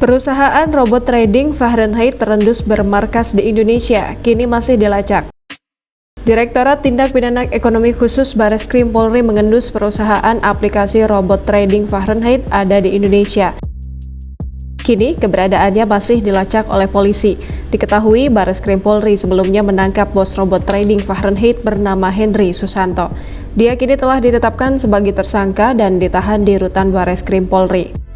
Perusahaan robot trading Fahrenheit terendus bermarkas di Indonesia, kini masih dilacak. Direktorat Tindak Pidana Ekonomi Khusus Bareskrim Polri mengendus perusahaan aplikasi robot trading Fahrenheit ada di Indonesia. Kini keberadaannya masih dilacak oleh polisi. Diketahui Bareskrim Polri sebelumnya menangkap bos robot trading Fahrenheit bernama Henry Susanto. Dia kini telah ditetapkan sebagai tersangka dan ditahan di rutan Bareskrim Polri.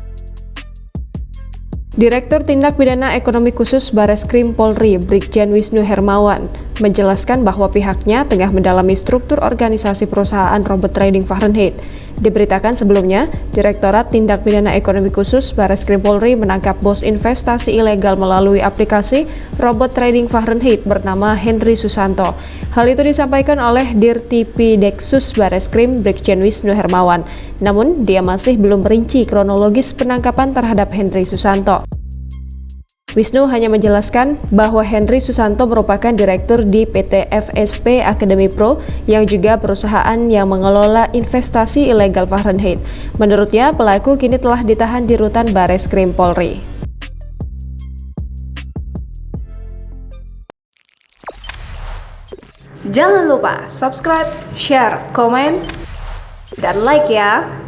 Direktur Tindak Pidana Ekonomi Khusus Bareskrim Polri, Brigjen Wisnu Hermawan, menjelaskan bahwa pihaknya tengah mendalami struktur organisasi perusahaan robot trading Fahrenheit. Diberitakan sebelumnya, Direktorat Tindak Pidana Ekonomi Khusus Bareskrim Polri menangkap bos investasi ilegal melalui aplikasi robot trading Fahrenheit bernama Henry Susanto. Hal itu disampaikan oleh Dirtipideksus Bareskrim Brigjen Wisnu Hermawan. Namun, dia masih belum merinci kronologis penangkapan terhadap Henry Susanto. Wisnu hanya menjelaskan bahwa Henry Susanto merupakan direktur di PT FSP Academy Pro yang juga perusahaan yang mengelola investasi ilegal Fahrenheit. Menurutnya, pelaku kini telah ditahan di rutan Bareskrim Polri. Jangan lupa subscribe, share, komen, dan like ya!